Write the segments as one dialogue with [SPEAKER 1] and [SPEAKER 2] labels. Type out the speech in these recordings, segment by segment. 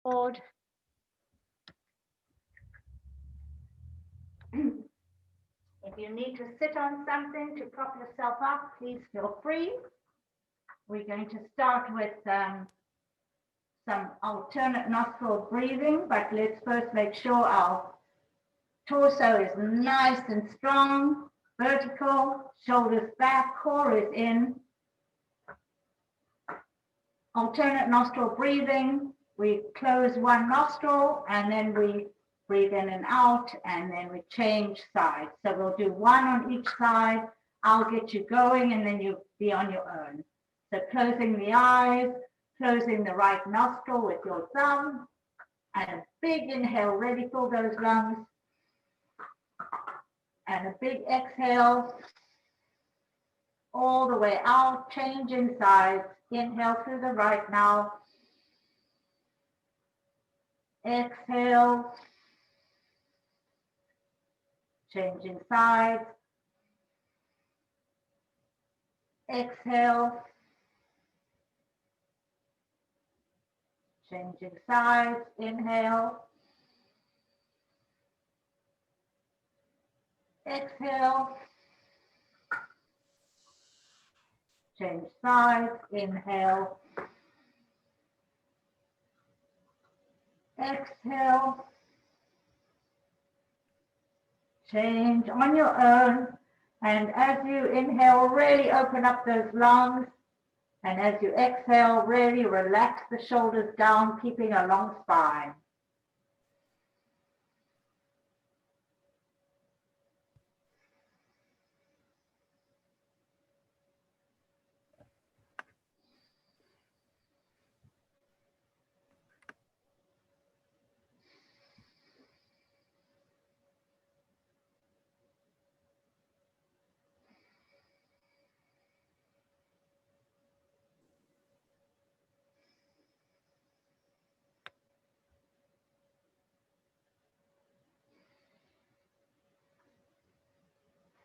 [SPEAKER 1] board. If you need to sit on something to prop yourself up, please feel free. We're going to start with some alternate nostril breathing, but let's first make sure our torso is nice and strong, vertical, shoulders back, core is in. Alternate nostril breathing, we close one nostril and then we breathe in and out, and then we change sides. So we'll do one on each side. I'll get you going and then you'll be on your own. So closing the eyes, closing the right nostril with your thumb, and a big inhale, ready for those lungs. And a big exhale, all the way out, changing sides. Inhale through the right now. Exhale. Changing sides. Exhale. Changing sides. Inhale. Exhale. Change sides. Inhale. Exhale. Change on your own. And as you inhale, really open up those lungs. And as you exhale, really relax the shoulders down, keeping a long spine.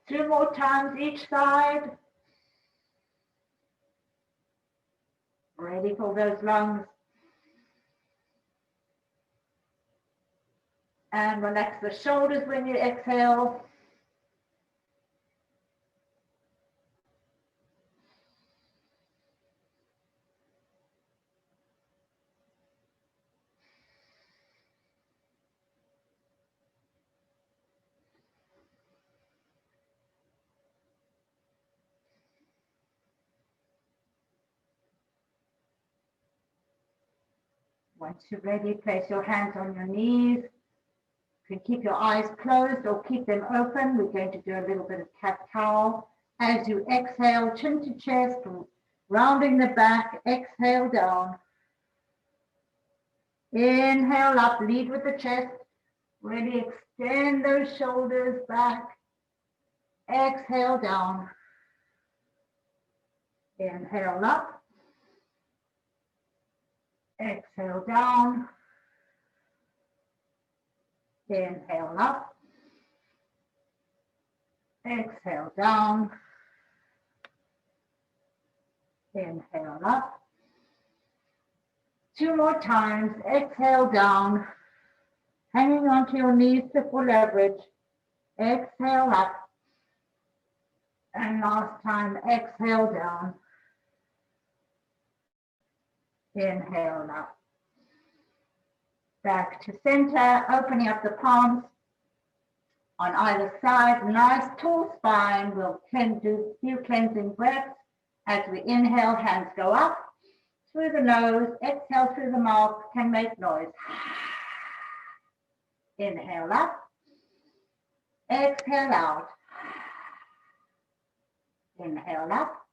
[SPEAKER 1] Two more times each side. Ready for those lungs. And relax the shoulders when you exhale. Once you're ready, place your hands on your knees. You can keep your eyes closed or keep them open. We're going to do a little bit of cat-cow. As you exhale, chin to chest, rounding the back, exhale down. Inhale up, lead with the chest. Really extend those shoulders back. Exhale down. Inhale up. Exhale down. Inhale up. Exhale down. Inhale up. Two more times. Exhale down. Hanging onto your knees to full leverage. Exhale up. And last time, exhale down. Inhale up. Back to center, opening up the palms on either side. Nice tall spine. We'll do a few cleansing breaths. As we inhale, hands go up through the nose. Exhale through the mouth. Can make noise. Inhale up. Exhale out. Inhale up.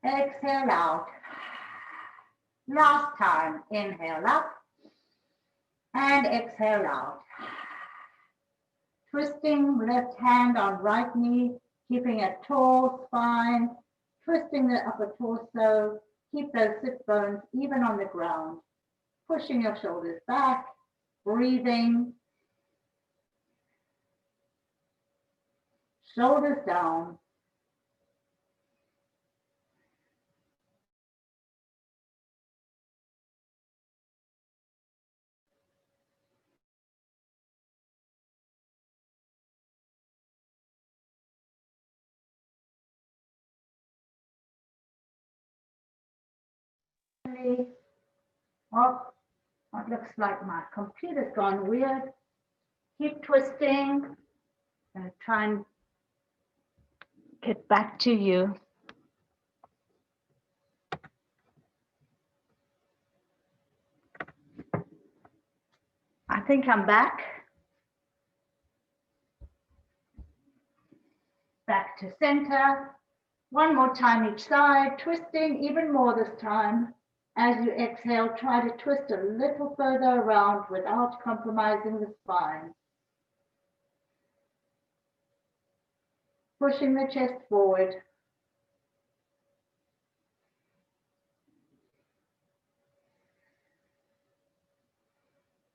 [SPEAKER 1] Exhale out. Last time. Inhale up. And exhale out. Twisting left hand on right knee, keeping a tall spine. Twisting the upper torso. Keep those sit bones even on the ground. Pushing your shoulders back. Breathing. Shoulders down. Oh, it looks like my computer's gone weird. Keep twisting and try and get back to you. I think I'm back. Back to center. One more time each side, twisting even more this time. As you exhale, try to twist a little further around without compromising the spine. Pushing the chest forward.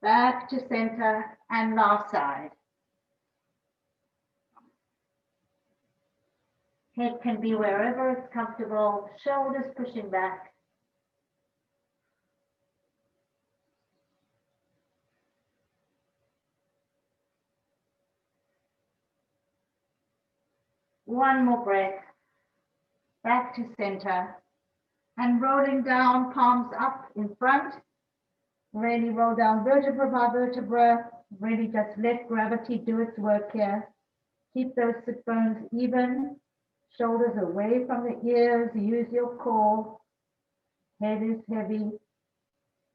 [SPEAKER 1] Back to center and last side. Head can be wherever it's comfortable, shoulders pushing back. One more breath. Back to center and rolling down, palms up in front. Really roll down vertebra by vertebra. Really just let gravity do its work here. Keep those sit bones even. Shoulders away from the ears. Use your core. Head is heavy.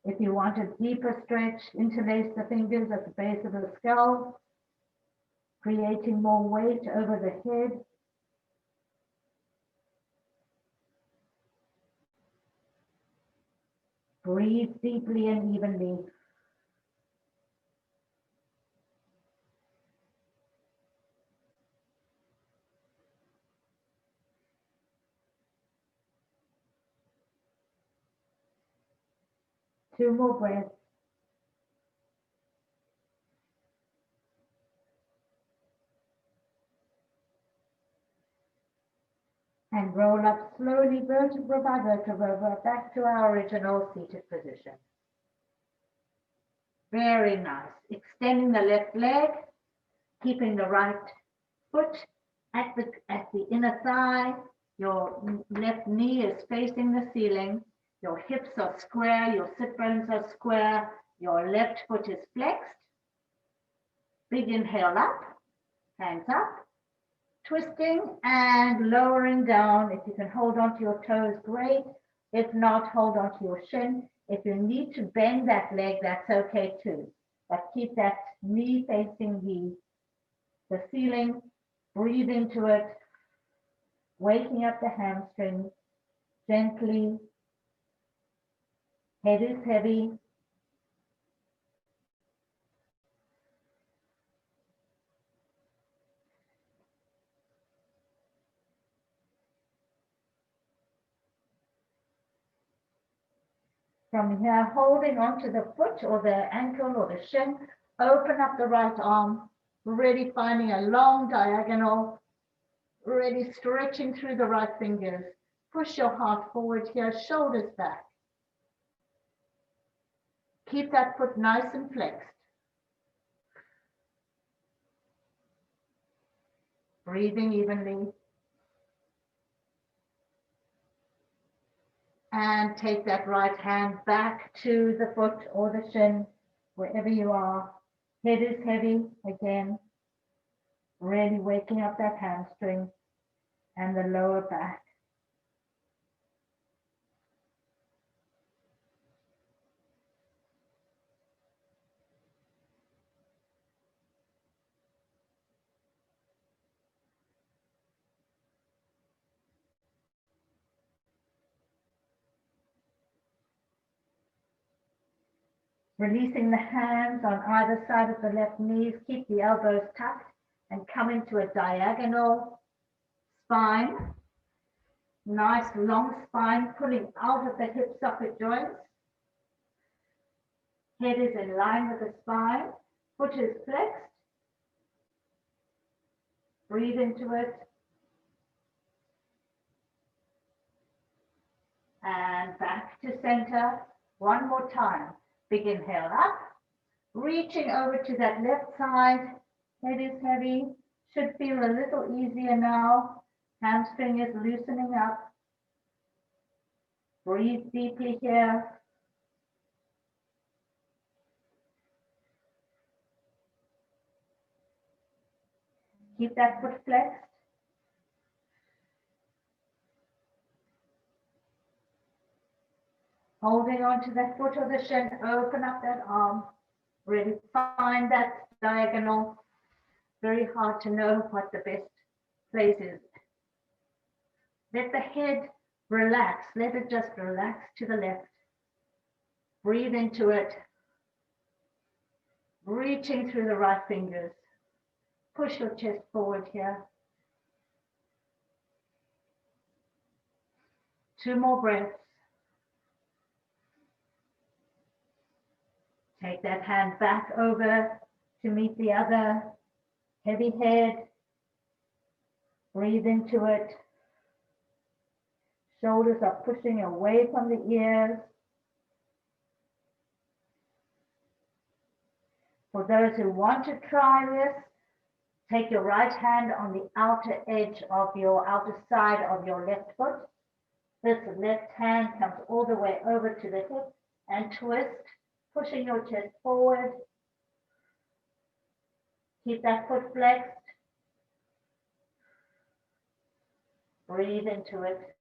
[SPEAKER 1] If you want a deeper stretch, interlace the fingers at the base of the skull, creating more weight over the head. Breathe deeply and evenly. Two more breaths. And roll up slowly, vertebra by vertebra, back to our original seated position. Very nice. Extending the left leg, keeping the right foot at the inner thigh. Your left knee is facing the ceiling. Your hips are square, your sit bones are square, your left foot is flexed. Big inhale up, hands up, twisting and lowering down. If you can hold onto your toes, great. If not, hold onto your shin. If you need to bend that leg, that's okay too. But keep that knee facing the ceiling, breathe into it, waking up the hamstrings gently. Head is heavy. From here, holding onto the foot or the ankle or the shin, open up the right arm, really finding a long diagonal, really stretching through the right fingers. Push your heart forward here, shoulders back. Keep that foot nice and flexed. Breathing evenly. And take that right hand back to the foot or the shin, wherever you are. Head is heavy again. Really waking up that hamstring and the lower back. Releasing the hands on either side of the left knees. Keep the elbows tucked and come into a diagonal spine. Nice long spine pulling out of the hip socket joints. Head is in line with the spine. Foot is flexed. Breathe into it. And back to center. One more time. Big inhale up. Reaching over to that left side. Head is heavy. Should feel a little easier now. Hamstring is loosening up. Breathe deeply here. Keep that foot flexed. Holding on to that foot or the shin, open up that arm. Really find that diagonal. Very hard to know what the best place is. Let the head relax. Let it just relax to the left. Breathe into it. Reaching through the right fingers. Push your chest forward here. 2 more breaths. Take that hand back over to meet the other. Heavy head. Breathe into it. Shoulders are pushing away from the ears. For those who want to try this, take your right hand on the outer edge of your outer side of your left foot. This left hand comes all the way over to the hip and twist, pushing your chest forward. Keep that foot flexed. Breathe into it.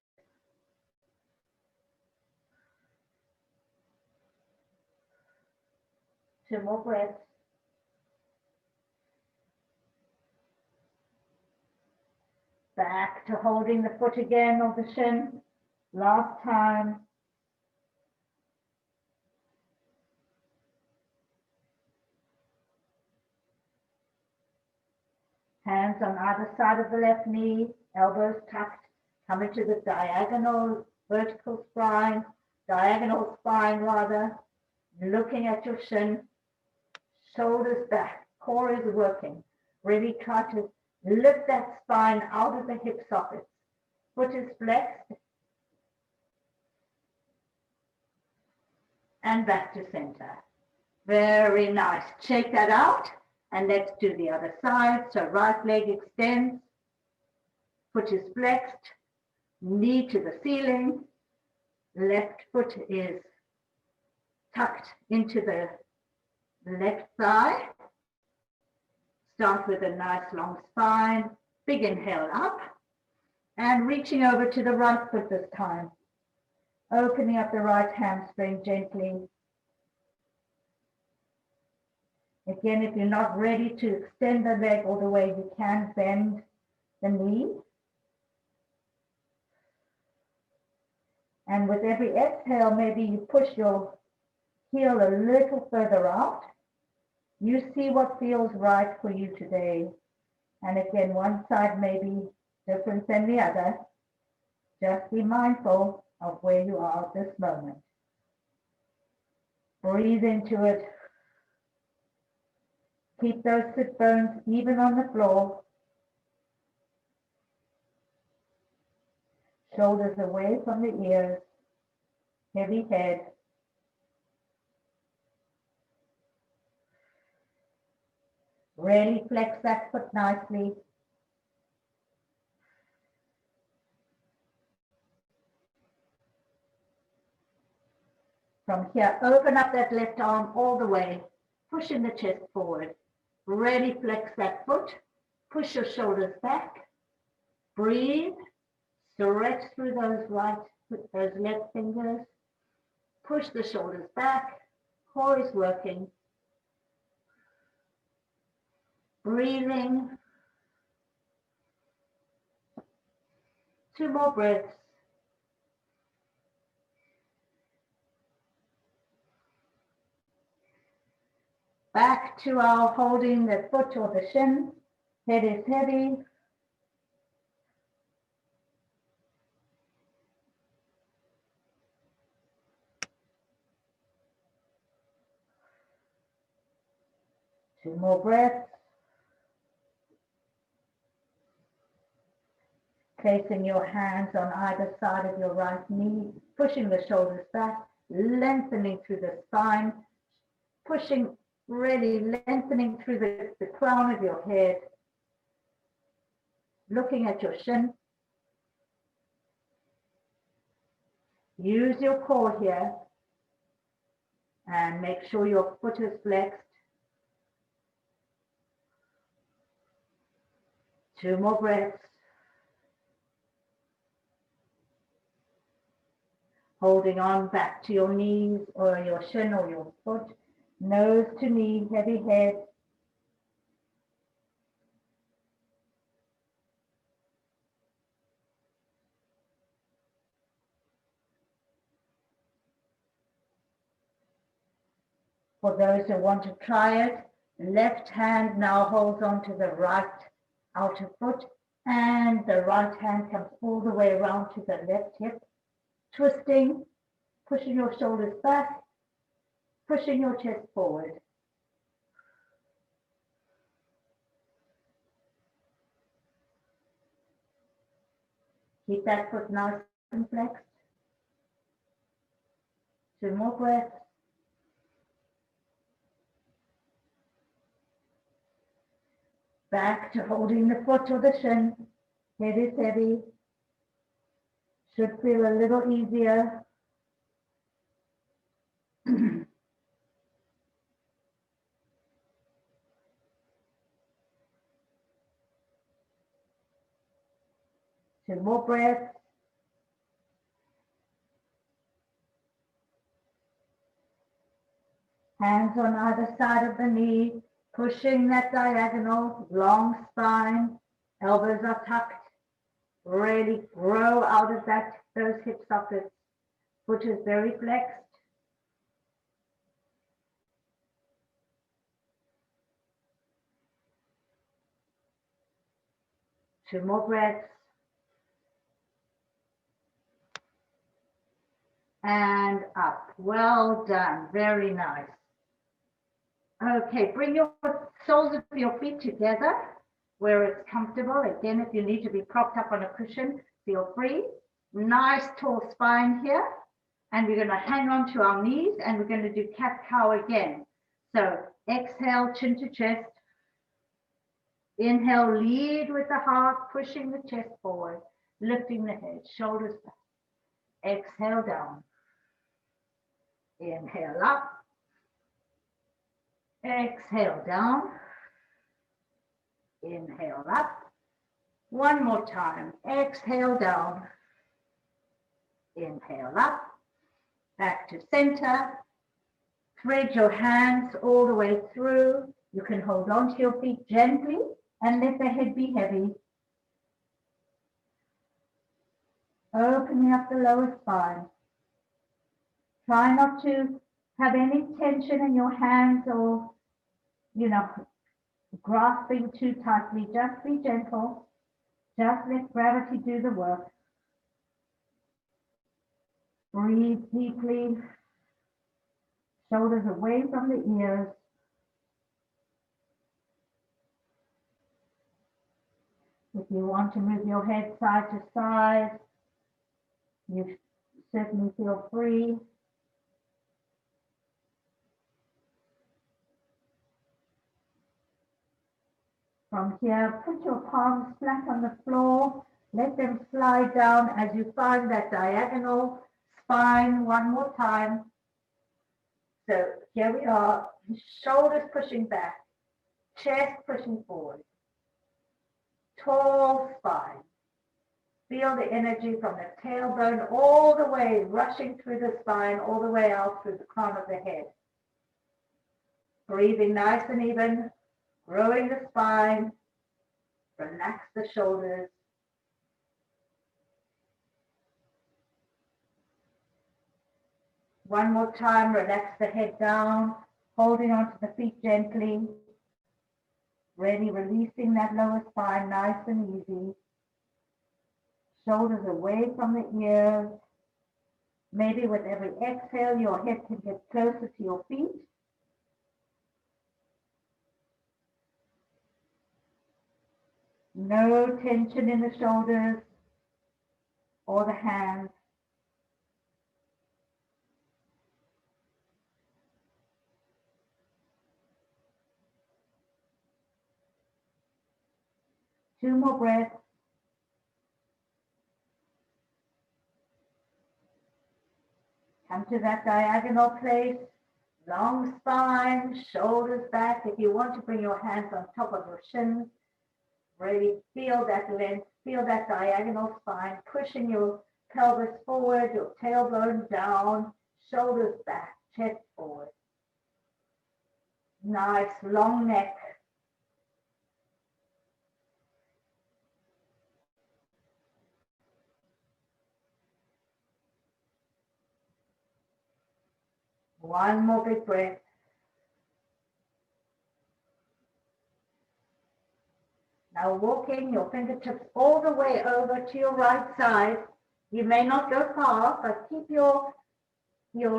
[SPEAKER 1] Two more breaths. Back to holding the foot again or the shin. Last time. Hands on either side of the left knee, elbows tucked, coming to the diagonal spine rather, looking at your shin, shoulders back, core is working. Really try to lift that spine out of the hip sockets. Foot is flexed. And back to center. Very nice. Shake that out. And let's do the other side. So right leg extends, foot is flexed, knee to the ceiling, left foot is tucked into the left thigh. Start with a nice long spine, big inhale up, and reaching over to the right foot this time. Opening up the right hamstring gently. Again, if you're not ready to extend the leg all the way, you can bend the knee. And with every exhale, maybe you push your heel a little further out. You see what feels right for you today. And again, one side may be different than the other. Just be mindful of where you are at this moment. Breathe into it. Keep those sit bones even on the floor. Shoulders away from the ears. Heavy head. Really flex that foot nicely. From here, open up that left arm all the way, pushing the chest forward. Really flex that foot, push your shoulders back, breathe, stretch through those left fingers, push the shoulders back, core is working, breathing, 2 more breaths. Back to our holding the foot or the shin. Head is heavy. Two more breaths. Placing your hands on either side of your right knee, pushing the shoulders back, lengthening through the spine, pushing, really lengthening through the crown of your head, looking at your shin. Use your core here and make sure your foot is flexed. 2 more breaths. Holding on back to your knees or your shin or your foot. Nose to knee, heavy head. For those who want to try it, left hand now holds on to the right outer foot and the right hand comes all the way around to the left hip, twisting, pushing your shoulders back, pushing your chest forward. Keep that foot nice and flexed. 2 more breaths. Back to holding the foot or the shin. Head is heavy. Should feel a little easier. 2 more breaths. Hands on either side of the knee, pushing that diagonal, long spine, elbows are tucked. Really grow out of those hip sockets. Foot is very flexed. 2 more breaths. And up. Well done. Very nice. Okay, bring your soles of your feet together where it's comfortable. Again, if you need to be propped up on a cushion, feel free. Nice tall spine here. And we're going to hang on to our knees and we're going to do cat-cow again. So exhale, chin to chest. Inhale, lead with the heart, pushing the chest forward, lifting the head, shoulders back. Exhale down. Inhale up. Exhale down. Inhale up. One more time. Exhale down. Inhale up. Back to center. Thread your hands all the way through. You can hold on to your feet gently and let the head be heavy. Opening up the lower spine. Try not to have any tension in your hands or, grasping too tightly. Just be gentle. Just let gravity do the work. Breathe deeply. Shoulders away from the ears. If you want to move your head side to side, you certainly feel free. From here, put your palms flat on the floor. Let them slide down as you find that diagonal spine one more time. So here we are, shoulders pushing back, chest pushing forward. Tall spine. Feel the energy from the tailbone all the way, rushing through the spine, all the way out through the crown of the head. Breathing nice and even, growing the spine, relax the shoulders. One more time, relax the head down, holding onto the feet gently. Ready, releasing that lower spine, nice and easy. Shoulders away from the ears. Maybe with every exhale, your head can get closer to your feet. No tension in the shoulders or the hands. Two more breaths. Come to that diagonal place. Long spine, shoulders back. If you want to bring your hands on top of your shins, Really feel that length, feel that diagonal spine, pushing your pelvis forward, your tailbone down, shoulders back, chest forward. Nice long neck. One more big breath. Now walking your fingertips all the way over to your right side. You may not go far, but keep your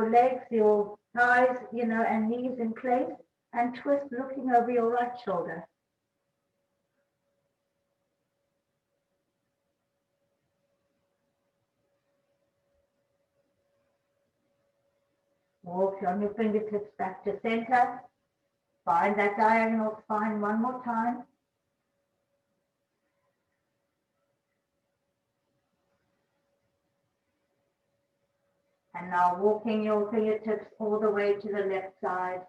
[SPEAKER 1] legs, your thighs, and knees in place, and twist looking over your right shoulder. Walk on your fingertips back to center. Find that diagonal spine one more time. And now walking your fingertips all the way to the left side,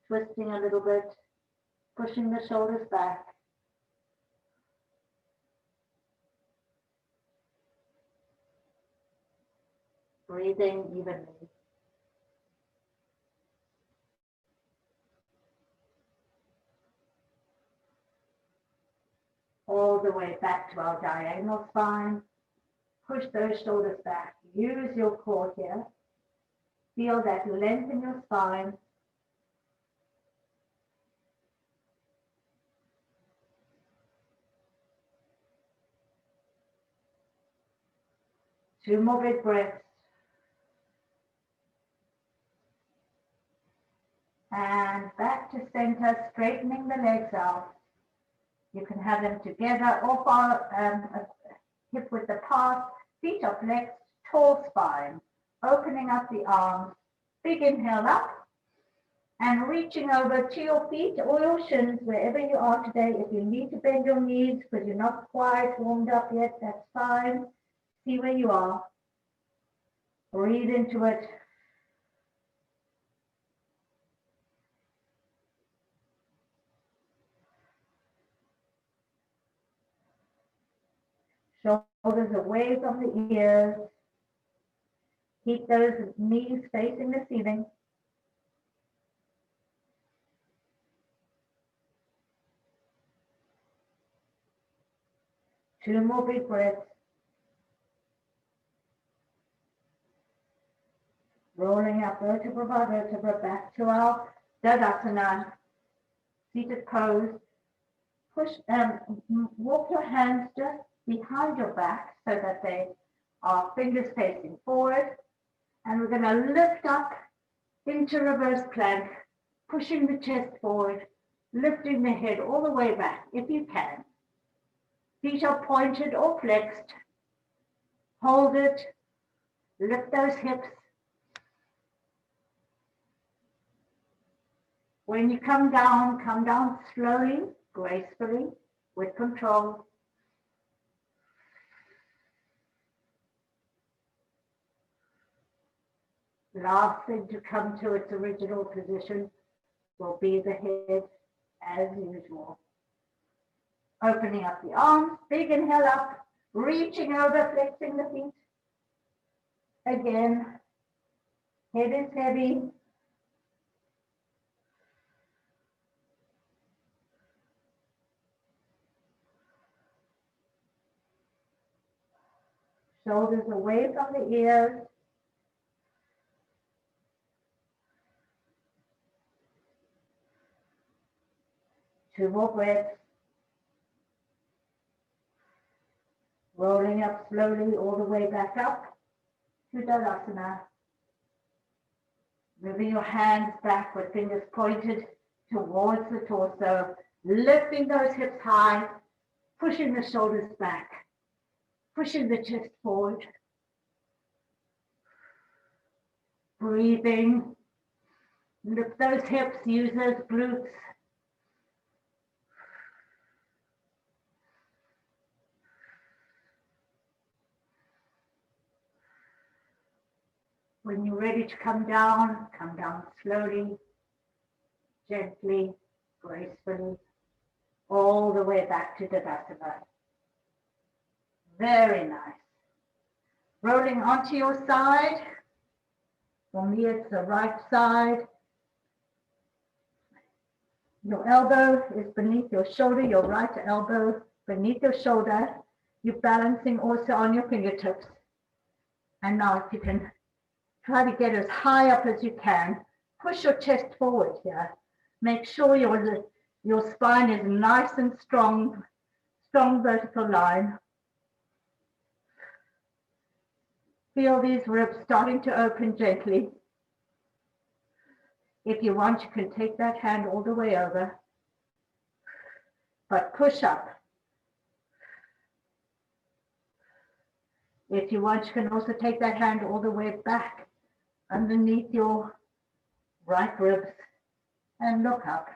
[SPEAKER 1] twisting a little bit, pushing the shoulders back. Breathing evenly. All the way back to our diagonal spine. Push those shoulders back. Use your core here. Feel that length in your spine. Two more big breaths. And back to center, straightening the legs out. You can have them together or far, hip width apart, feet are flexed, tall spine, opening up the arms, big inhale up, and reaching over to your feet or your shins, wherever you are today. If you need to bend your knees because you're not quite warmed up yet, that's fine. See where you are. Breathe into it. Shoulders away from the ears. Keep those knees facing the ceiling. Two more big breaths. Rolling up vertebra by vertebra back to our Tadasana, seated pose. Push, walk your hands just behind your back so that they are fingers facing forward. And we're going to lift up into reverse plank, pushing the chest forward, lifting the head all the way back if you can. Feet are pointed or flexed. Hold it. Lift those hips. When you come down slowly, gracefully, with control. Last thing to come to its original position will be the head as usual. Opening up the arms, big inhale up, reaching over, flexing the feet. Again, head is heavy. Shoulders away from the ears. Two more breaths. Rolling up slowly all the way back up to Tadasana. Moving your hands back with fingers pointed towards the torso. Lifting those hips high. Pushing the shoulders back. Pushing the chest forward. Breathing. Lift those hips, use those glutes. When you're ready to come down slowly, gently, gracefully. all the way back to Tadasana. Very nice. Rolling onto your side. For me, it's the right side. Your elbow is beneath your shoulder, your right elbow beneath your shoulder. You're balancing also on your fingertips. And now if you can try to get as high up as you can, push your chest forward here. Make sure your spine is nice and strong, strong vertical line. Feel these ribs starting to open gently. If you want, you can take that hand all the way over, but push up. If you want, you can also take that hand all the way back underneath your right ribs and look up.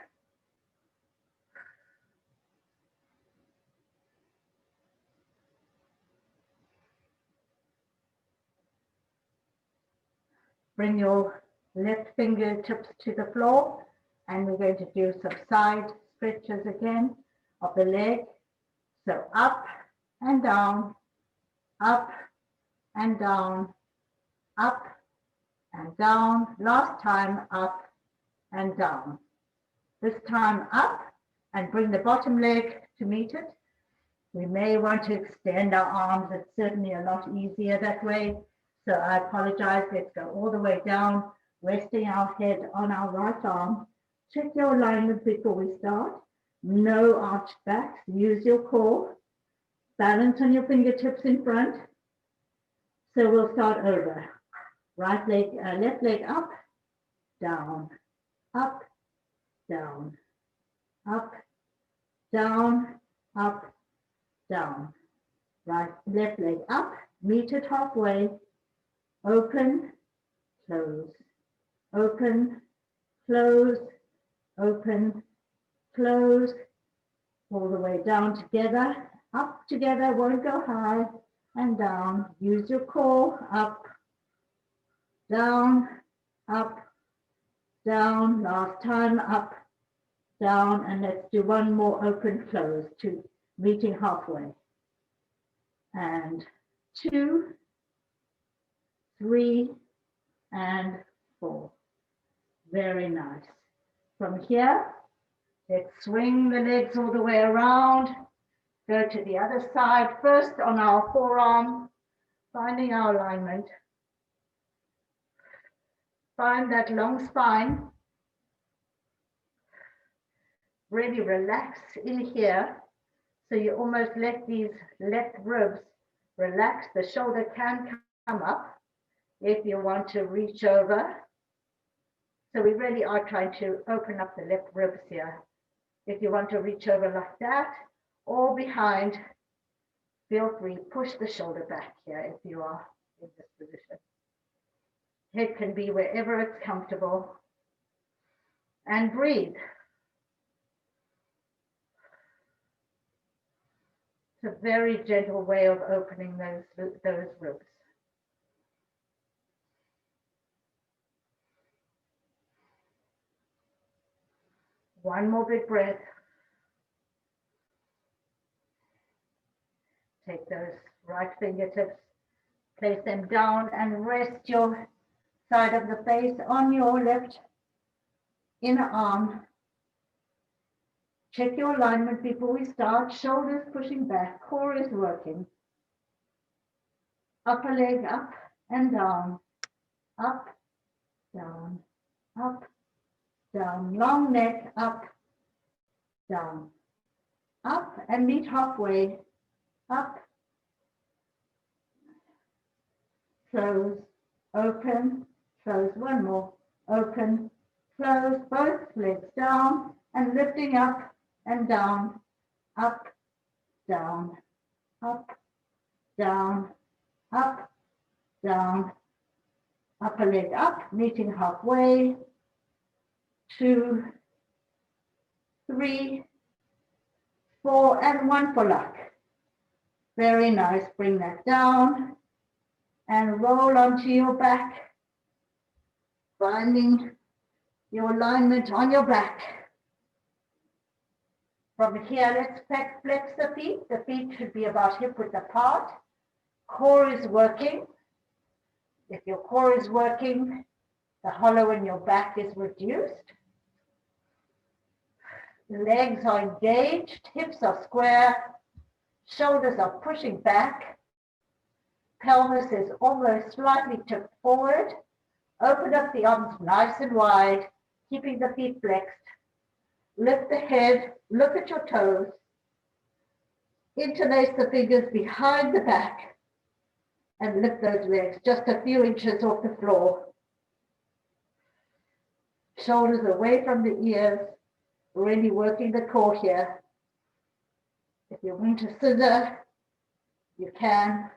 [SPEAKER 1] Bring your left fingertips to the floor, and we're going to do some side stretches again of the leg. So up and down, up and down, up and down. Last time, up and down. This time up, and bring the bottom leg to meet it. We may want to extend our arms. It's certainly a lot easier that way. So I apologize. Let's go all the way down, resting our head on our right arm. Check your alignment before we start. No arch backs. Use your core. Balance on your fingertips in front. So we'll start over. Right leg, left leg up, down, up, down, up, down, up, down. Right, left leg up, meet it halfway, open, close, open, close, open, close, all the way down together, up together, won't go high, and down. Use your core, up, down, up, down. Last time, up, down, and let's do one more open close to meeting halfway. And 2, 3, and 4. Very nice. From here, let's swing the legs all the way around. Go to the other side first on our forearm, finding our alignment. Find that long spine. Really relax in here. So you almost let these left ribs relax. The shoulder can come up if you want to reach over. So we really are trying to open up the left ribs here. If you want to reach over like that or behind, feel free, push the shoulder back here if you are in this position. Head can be wherever it's comfortable. And breathe. It's a very gentle way of opening those ribs. One more big breath. Take those right fingertips, place them down and rest your side of the face on your left inner arm. Check your alignment before we start. Shoulders pushing back, core is working. Upper leg up and down, up, down, up, down. Long neck, up, down, up, and meet halfway, up, close, open, close, one more, open, close, both legs down, and lifting up and down, up, down, up, down, up, down, upper leg up, meeting halfway, 2, 3, 4, and 1 for luck. Very nice. Bring that down and roll onto your back, finding your alignment on your back. From here, let's flex the feet. The feet should be about hip width apart. Core is working. If your core is working, the hollow in your back is reduced. Legs are engaged, hips are square, shoulders are pushing back. Pelvis is almost slightly tipped forward. Open up the arms nice and wide, keeping the feet flexed. Lift the head, look at your toes. Interlace the fingers behind the back and lift those legs just a few inches off the floor. Shoulders away from the ears, really working the core here. If you want to scissor, you can.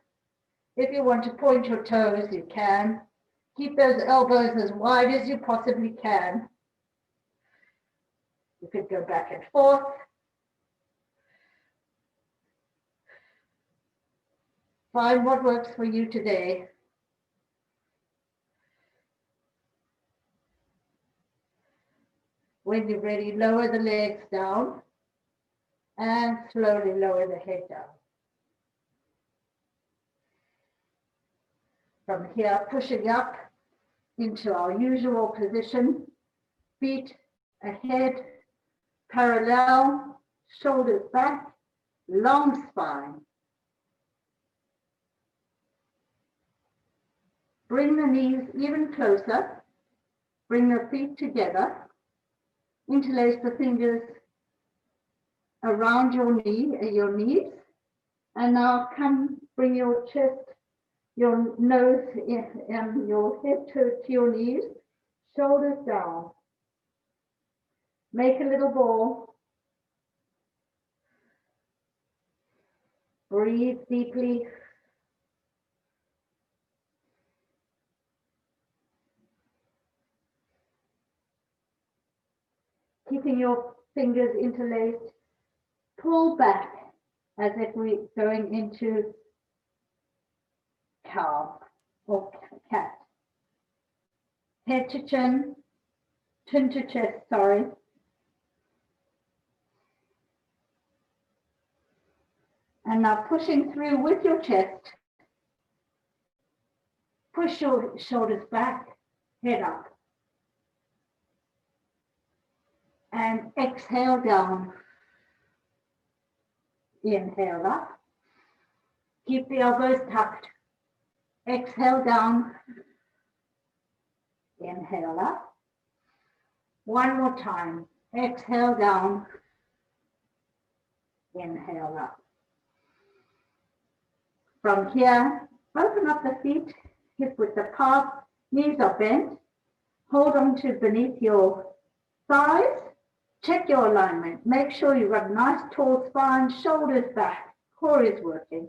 [SPEAKER 1] If you want to point your toes, you can. Keep those elbows as wide as you possibly can. You could go back and forth. Find what works for you today. When you're ready, lower the legs down and slowly lower the head down. From here, pushing up into our usual position, feet ahead, parallel, shoulders back, long spine. Bring the knees even closer. Bring the feet together. Interlace the fingers around your knees. And now come bring your chest, your nose and your head to your knees, shoulders down. Make a little ball. Breathe deeply. Keeping your fingers interlaced, pull back as if we're going into cow or cat. Head to chin, chin to chest, sorry. And now pushing through with your chest. Push your shoulders back, head up. And exhale down. Inhale up. Keep the elbows tucked. Exhale down. Inhale up. One more time. Exhale down. Inhale up. From here, open up the feet, hip width apart, knees are bent. Hold on to beneath your thighs. Check your alignment. Make sure you have a nice tall spine, shoulders back, core is working.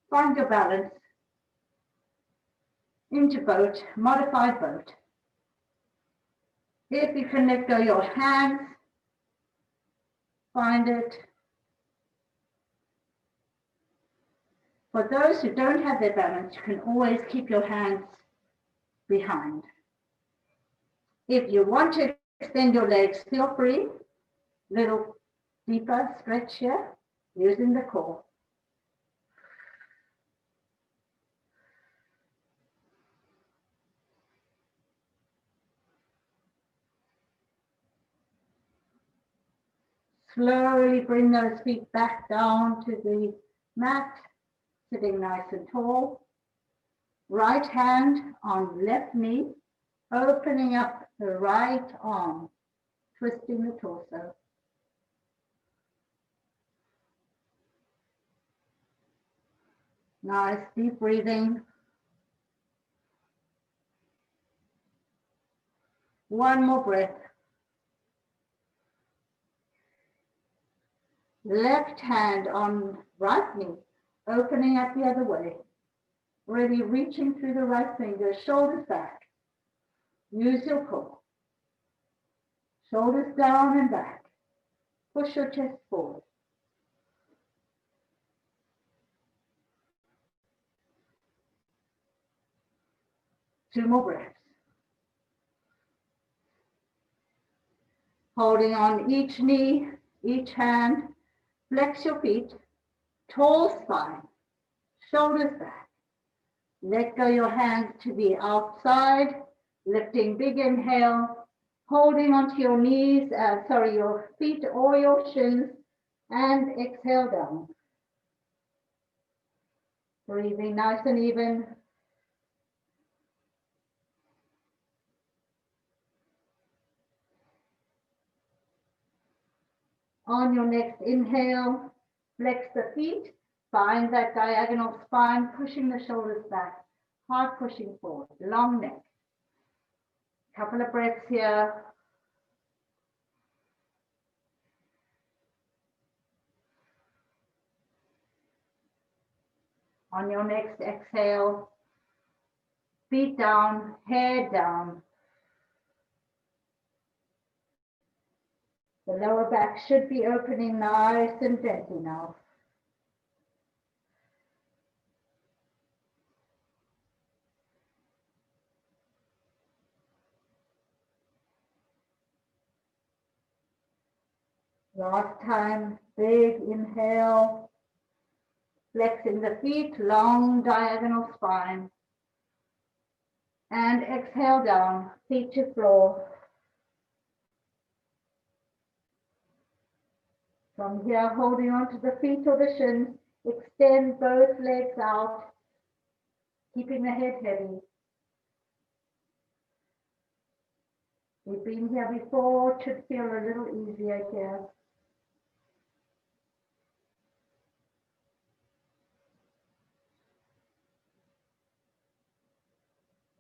[SPEAKER 1] Find your balance. Into boat, modified boat. If you can let go your hands, find it. For those who don't have their balance, you can always keep your hands behind. If you want to extend your legs, feel free. Little deeper stretch here, using the core. Slowly bring those feet back down to the mat, sitting nice and tall. Right hand on left knee, opening up the right arm, twisting the torso. Nice deep breathing. One more breath. Left hand on right knee, opening up the other way. Really reaching through the right finger, shoulders back. Use your core. Shoulders down and back. Push your chest forward. Two more breaths. Holding on each knee, each hand, Flex your feet, tall spine, shoulders back. Let go your hands to the outside, lifting big inhale, holding onto your knees, your feet or your shins, and exhale down. Breathing nice and even. On your next inhale, flex the feet, find that diagonal spine, pushing the shoulders back, heart pushing forward, long neck. Couple of breaths here. On your next exhale, feet down, head down. The lower back should be opening nice and gently now. Last time, big inhale, flexing the feet, long diagonal spine. And exhale down, feet to floor. From here, holding on to the feet or the shins, extend both legs out, keeping the head heavy. We've been here before, it should feel a little easier here.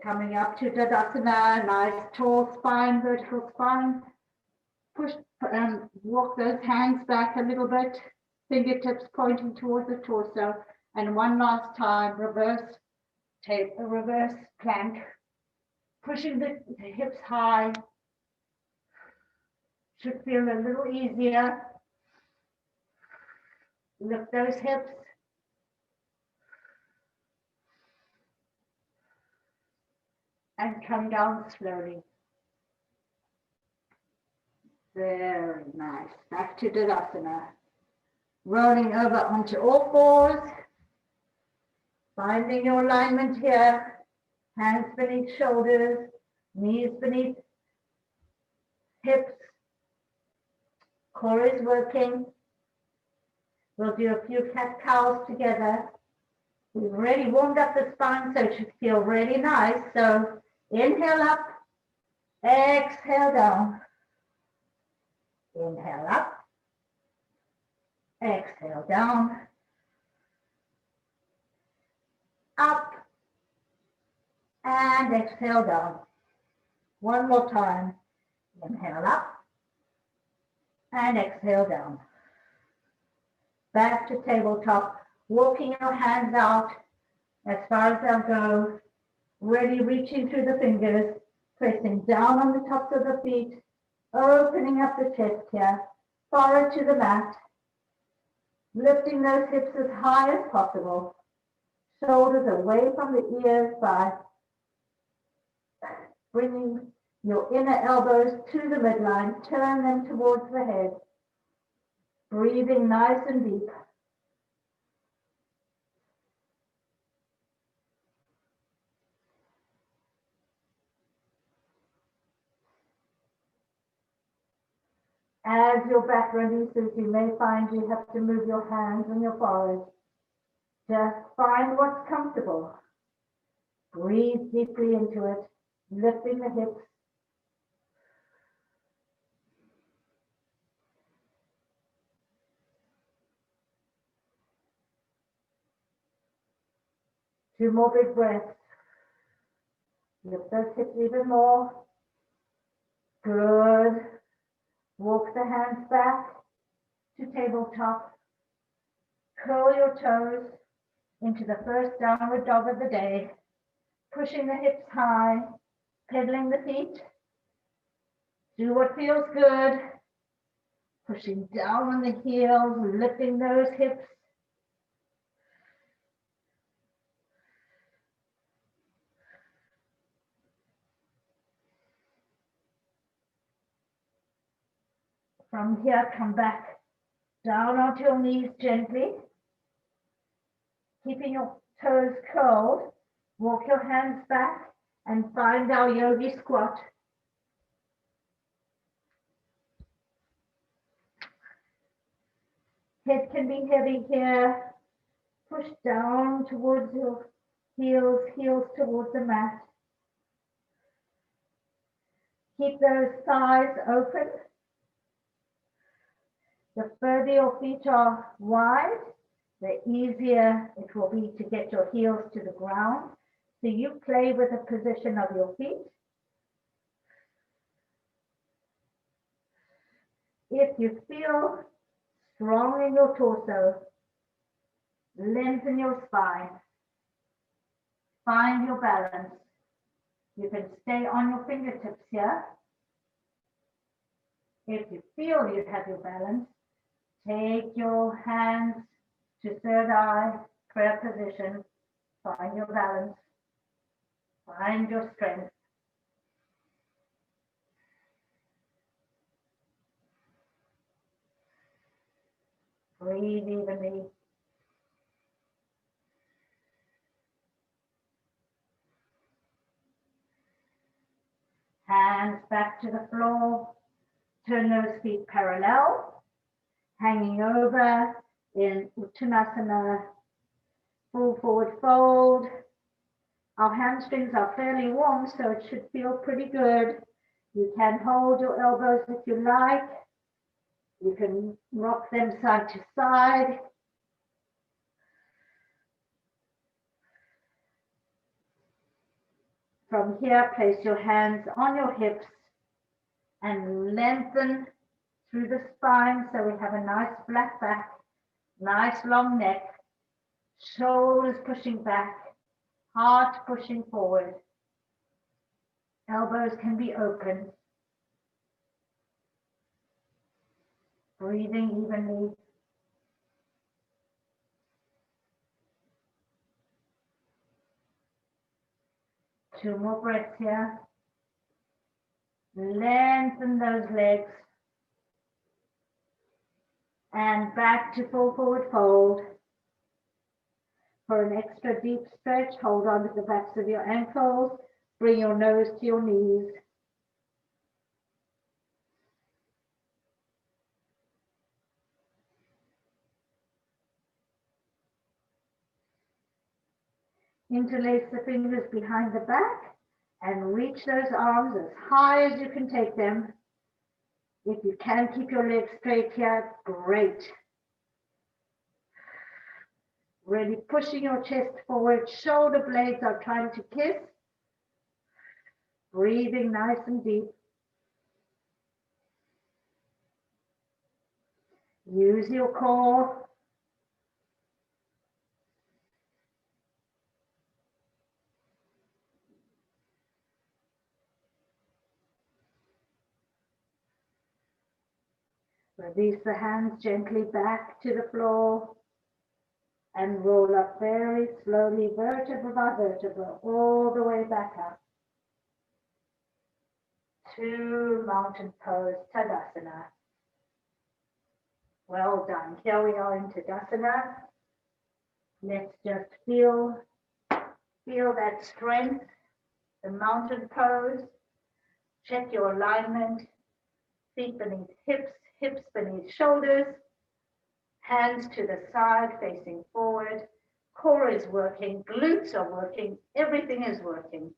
[SPEAKER 1] Coming up to Tadasana, nice tall spine, vertical spine. Push and walk those hands back a little bit, fingertips pointing towards the torso. And one last time, reverse plank, pushing the hips high. Should feel a little easier. Lift those hips. And come down slowly. Very nice. Back to Tadasana. Rolling over onto all fours. Finding your alignment here. Hands beneath shoulders. Knees beneath hips. Core is working. We'll do a few cat-cows together. We've already warmed up the spine, so it should feel really nice. So inhale up, exhale down. Inhale up, exhale down. Up, and exhale down. One more time. Inhale up, and exhale down. Back to tabletop, walking your hands out as far as they'll go, really reaching through the fingers, pressing down on the tops of the feet, opening up the chest here, forward to the mat, lifting those hips as high as possible, shoulders away from the ears by bringing your inner elbows to the midline, turn them towards the head, breathing nice and deep. As your back releases, you may find you have to move your hands and your forehead. Just find what's comfortable. Breathe deeply into it, lifting the hips. Two more big breaths. Lift those hips even more. Good. Walk the hands back to tabletop. Curl your toes into the first downward dog of the day. Pushing the hips high, pedaling the feet. Do what feels good. Pushing down on the heels, lifting those hips. From here, come back Down onto your knees gently, keeping your toes curled. Walk your hands back and find our yogi squat. Head can be heavy here. Push down towards your heels, heels towards the mat. Keep those thighs open. The further your feet are wide, the easier it will be to get your heels to the ground. So you play with the position of your feet. If you feel strong in your torso, lengthen your spine. Find your balance. You can stay on your fingertips here. If you feel you have your balance, take your hands to third eye, prayer position. Find your balance. Find your strength. Breathe evenly. Hands back to the floor. Turn those feet parallel. Hanging over in Uttanasana. Full forward fold. Our hamstrings are fairly warm, so it should feel pretty good. You can hold your elbows if you like. You can rock them side to side. From here, place your hands on your hips and lengthen through the spine so we have a nice flat back, nice long neck, shoulders pushing back, heart pushing forward. Elbows can be open. Breathing evenly. Two more breaths here. Lengthen those legs. And back to full forward fold. For an extra deep stretch, hold on to the backs of your ankles. Bring your nose to your knees. Interlace the fingers behind the back and reach those arms as high as you can take them. If you can keep your legs straight here, great. Really pushing your chest forward, shoulder blades are trying to kiss. Breathing nice and deep. Use your core. Release the hands gently back to the floor and roll up very slowly, vertebra by vertebra, all the way back up to mountain pose, Tadasana. Well done. Here we are in Tadasana. Let's just feel that strength, the mountain pose. Check your alignment, feet beneath hips, hips beneath shoulders, hands to the side facing forward. Core is working, glutes are working, everything is working.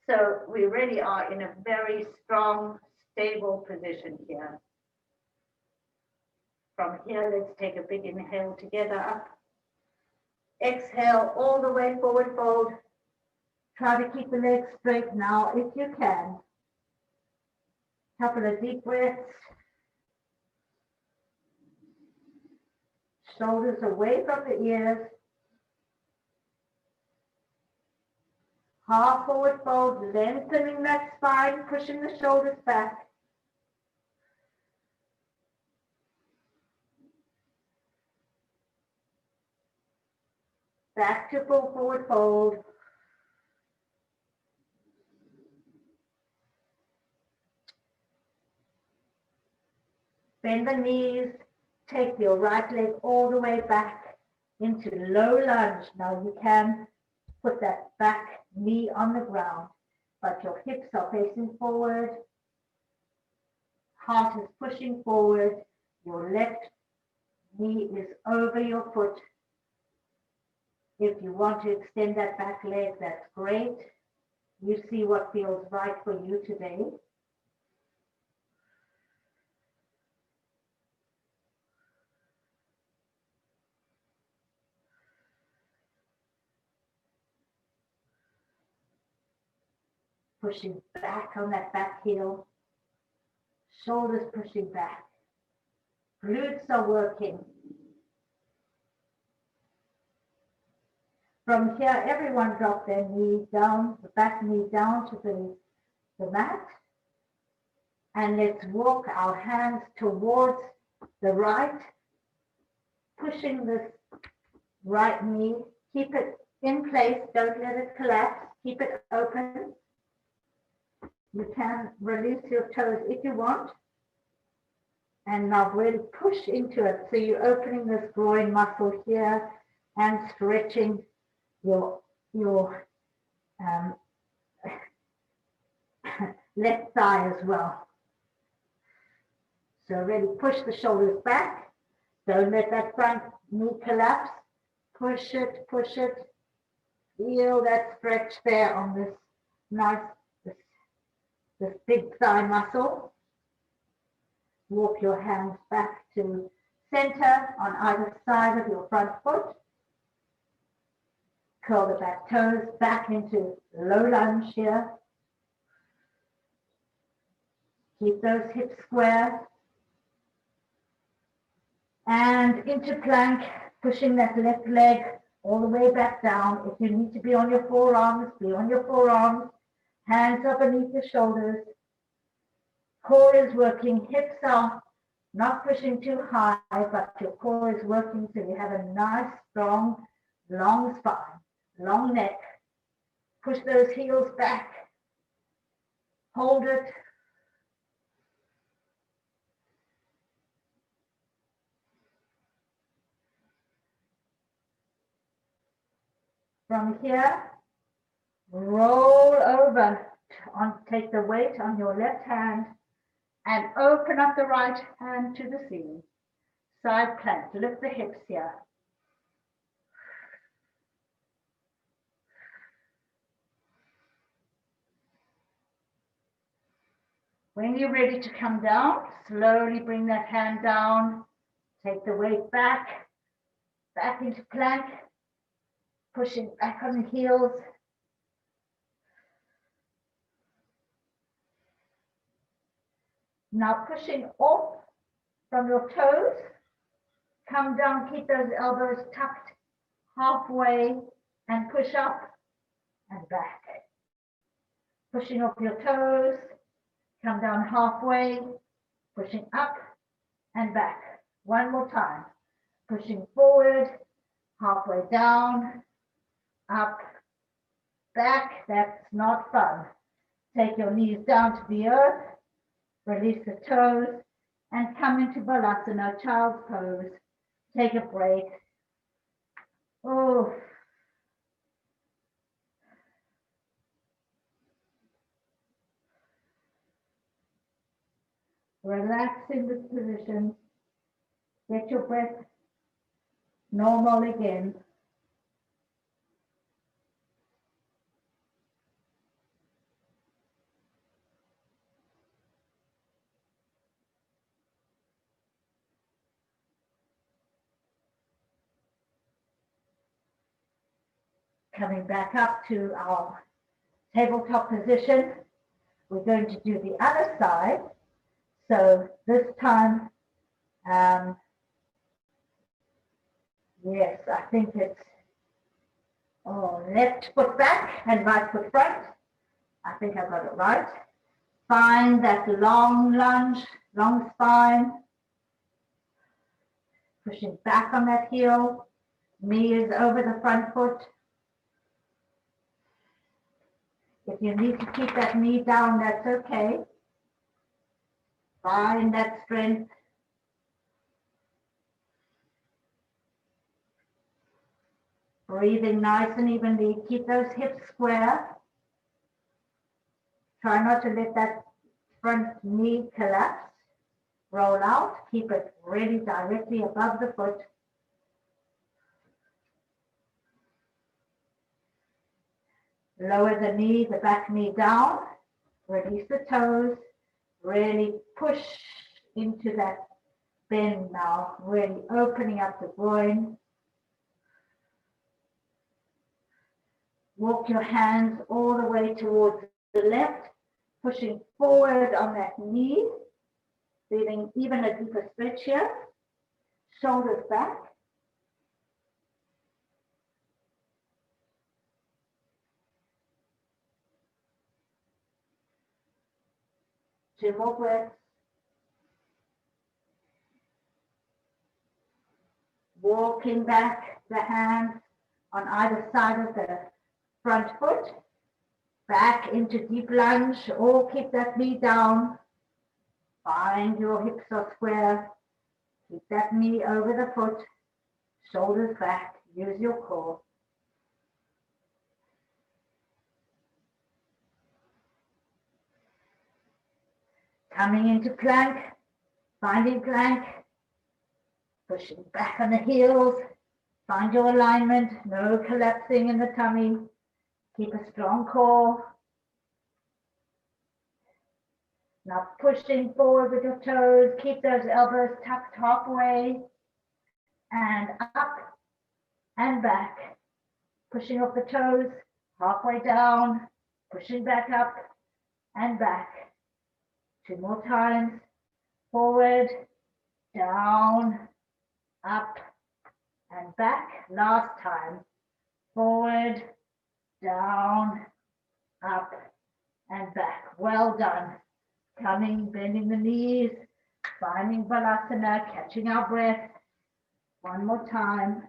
[SPEAKER 1] So we really are in a very strong, stable position here. From here, let's take a big inhale together up. Exhale all the way forward fold. Try to keep the legs straight now if you can. Couple of deep breaths. Shoulders away from the ears. Half forward fold, lengthening that spine, pushing the shoulders back. Back to full forward fold. Bend the knees, take your right leg all the way back into low lunge. Now you can put that back knee on the ground, but your hips are facing forward, heart is pushing forward, your left knee is over your foot. If you want to extend that back leg, that's great. You see what feels right for you today. Pushing back on that back heel, shoulders pushing back, glutes are working. From here, everyone drop their knee down, the back knee down to the mat. And let's walk our hands towards the right, pushing this right knee. Keep it in place, don't let it collapse, keep it open. You can release your toes if you want. And now really push into it. So you're opening this groin muscle here and stretching your left thigh as well. So really push the shoulders back. Don't let that front knee collapse. Push it, push it. Feel that stretch there on this nice, this big thigh muscle. Walk your hands back to center on either side of your front foot. Curl the back toes back into low lunge here. Keep those hips square. And into plank, pushing that left leg all the way back down. If you need to be on your forearms, be on your forearms. Hands up beneath your shoulders. Core is working. Hips are not pushing too high, but your core is working so you have a nice, strong, long spine, long neck. Push those heels back. Hold it. From here, roll over, take the weight on your left hand and open up the right hand to the ceiling. Side plank, lift the hips here. When you're ready to come down, slowly bring that hand down, take the weight back into plank, pushing back on the heels. Now pushing off from your toes, come down, keep those elbows tucked halfway and push up and back. Pushing off your toes, come down halfway, pushing up and back. One more time, pushing forward, halfway down, up, back. That's not fun. Take your knees down to the earth, release the toes, and come into Balasana, child's pose. Take a break. Oh. Relax in this position. Get your breath normal again. Coming back up to our tabletop position. We're going to do the other side. So this time, yes, I think it's left foot back and right foot front. I think I got it right. Find that long lunge, long spine. Pushing back on that heel. Knee is over the front foot. If you need to keep that knee down, that's okay. Find that strength. Breathing nice and evenly. Keep those hips square. Try not to let that front knee collapse. Roll out. Keep it really directly above the foot. Lower the knee, the back knee down. Release the toes. Really push into that bend now. Really opening up the groin. Walk your hands all the way towards the left, pushing forward on that knee, feeling even a deeper stretch here. Shoulders back. Two more breaths. Walking back the hands on either side of the front foot, back into deep lunge, or keep that knee down. Find your hips are square. Keep that knee over the foot, shoulders back, use your core. Coming into plank, finding plank, pushing back on the heels, find your alignment, no collapsing in the tummy. Keep a strong core. Now pushing forward with your toes, keep those elbows tucked halfway and up and back. Pushing off the toes, halfway down, pushing back up and back. Two more times. Forward, down, up and back. Last time. Forward, down, up and back. Well done. Coming, bending the knees, finding Balasana, catching our breath. One more time.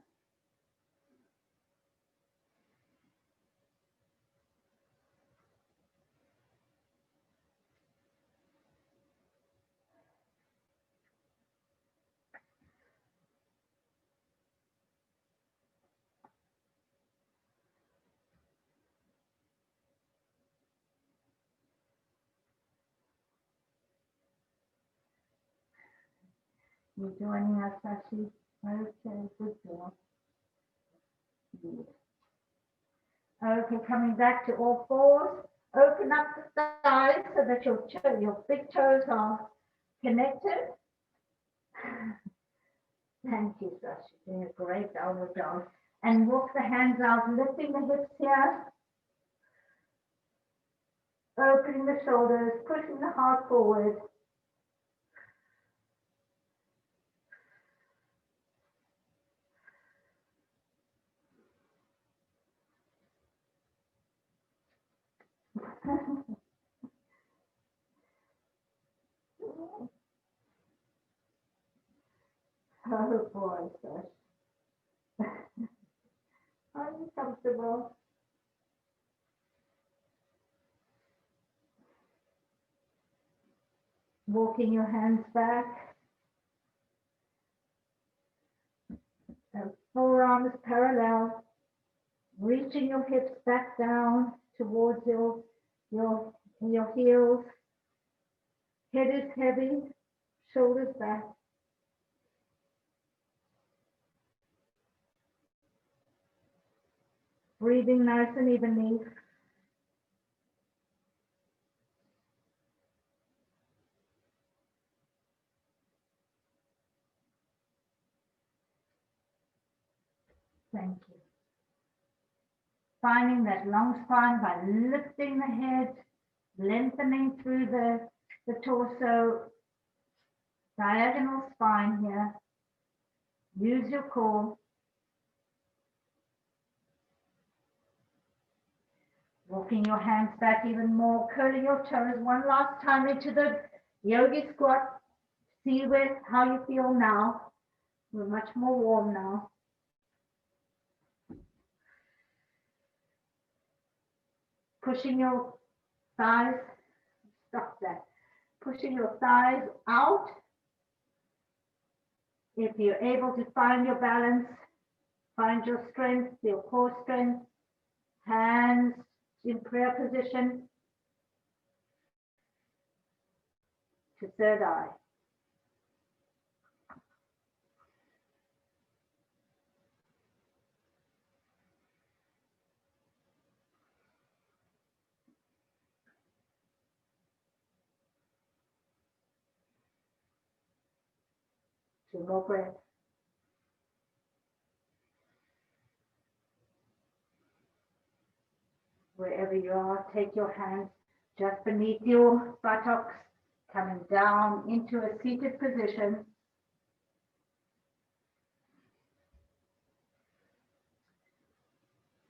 [SPEAKER 1] You joining us, Sashi? Okay, good job. Good. Okay, coming back to all fours. Open up the thighs so that your big toes are connected. Thank you, Sashi. Doing a great downward dog. And walk the hands out, lifting the hips here. Opening the shoulders, pushing the heart forward. Oh boy, Sash. Are you comfortable? Walking your hands back. Forearms parallel. Reaching your hips back down towards your heels. Head is heavy, shoulders back. Breathing nice and evenly. Thank you. Finding that long spine by lifting the head, lengthening through the torso, diagonal spine here. Use your core. Walking your hands back even more, curling your toes one last time into the yogi squat. See how you feel now. We're much more warm now. Pushing your thighs, stop that. Pushing your thighs out. If you're able to find your balance, Find your strength, your core strength. Hands in prayer position to third eye. Two more breaths. Wherever you are, take your hands just beneath your buttocks, coming down into a seated position.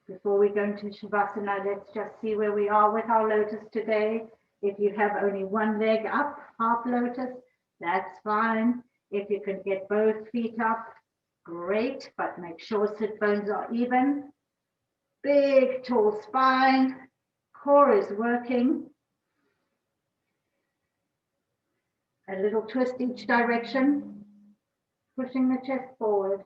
[SPEAKER 1] Before we go into Shavasana, let's just see where we are with our lotus today. If you have only one leg up, half lotus, that's fine. If you can get both feet up, great, but make sure sit bones are even. Big, tall spine, core is working. A little twist each direction, pushing the chest forward.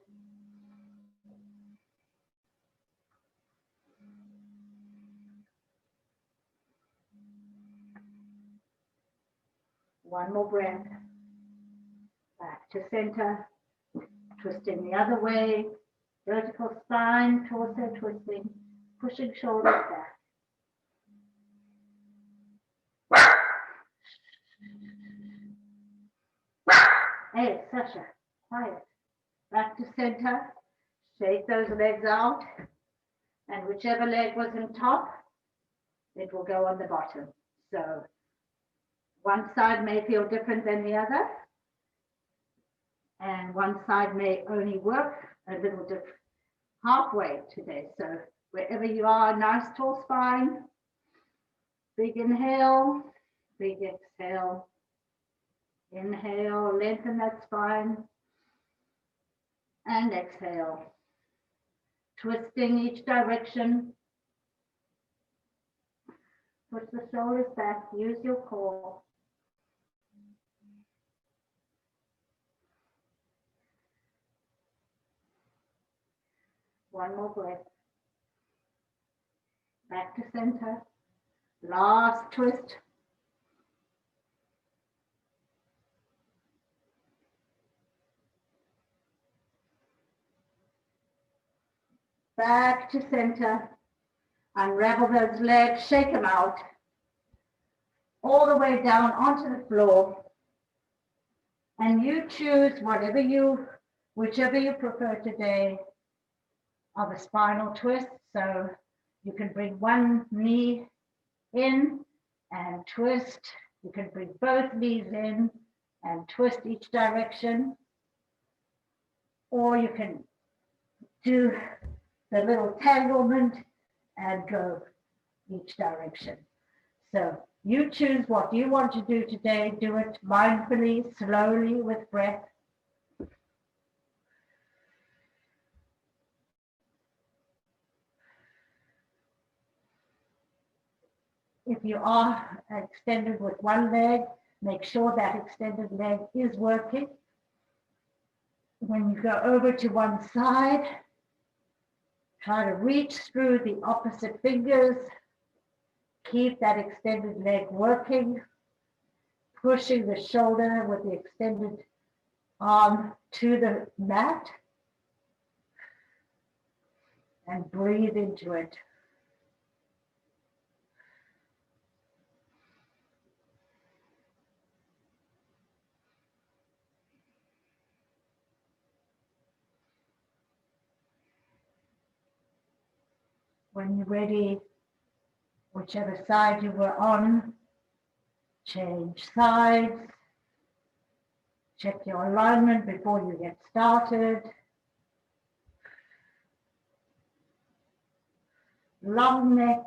[SPEAKER 1] One more breath. Back to center, twisting the other way. Vertical spine, torso twisting, pushing shoulders back. Hey, Sasha, quiet. Back to center, shake those legs out, and whichever leg was on top, it will go on the bottom. So one side may feel different than the other, and one side may only work a little different halfway today. So wherever you are, nice tall spine, big inhale, big exhale. Inhale, lengthen that spine, and exhale. Twisting each direction. Push the shoulders back, use your core. One more breath. Back to center. Last twist. Back to center. Unravel those legs, shake them out. All the way down onto the floor. And you choose whichever you prefer today of a spinal twist. So you can bring one knee in and twist. You can bring both knees in and twist each direction. Or you can do the little tanglement and go each direction. So you choose what you want to do today. Do it mindfully, slowly with breath. If you are extended with one leg, make sure that extended leg is working. When you go over to one side, try to reach through the opposite fingers. Keep that extended leg working, pushing the shoulder with the extended arm to the mat, and breathe into it. When you're ready, whichever side you were on, change sides. Check your alignment before you get started. Long neck,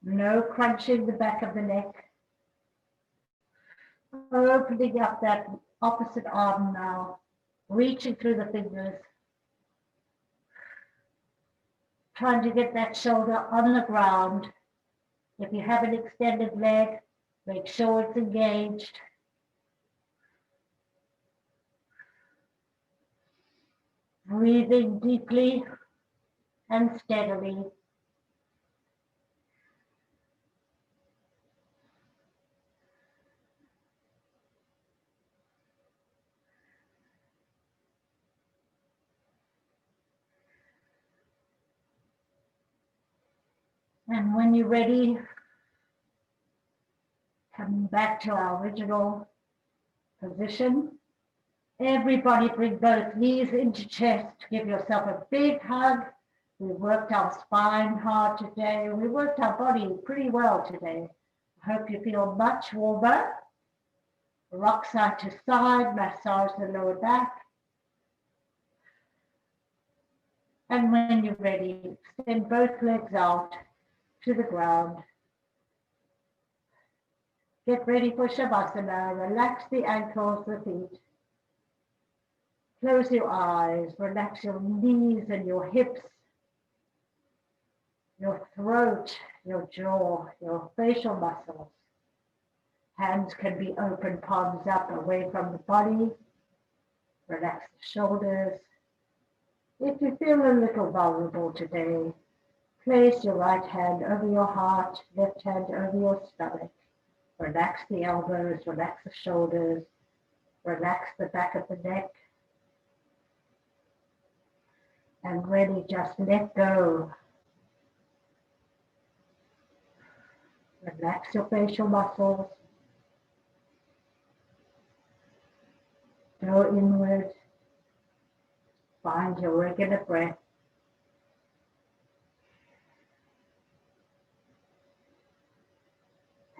[SPEAKER 1] no crunching the back of the neck. Opening up that opposite arm now, reaching through the fingers. Trying to get that shoulder on the ground. If you have an extended leg, make sure it's engaged. Breathing deeply and steadily. And when you're ready, coming back to our original position, everybody bring both knees into chest. Give yourself a big hug. We worked our spine hard today. We worked our body pretty well today. I hope you feel much warmer. Rock side to side, massage the lower back. And when you're ready, extend both legs out to the ground. Get ready for Shavasana. Relax the ankles, the feet. Close your eyes. Relax your knees and your hips, your throat, your jaw, your facial muscles. Hands can be open, palms up, away from the body. Relax the shoulders. If you feel a little vulnerable today, place your right hand over your heart, left hand over your stomach. Relax the elbows, relax the shoulders, relax the back of the neck. And really just let go. Relax your facial muscles. Go inward. Find your regular breath.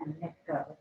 [SPEAKER 1] And let go.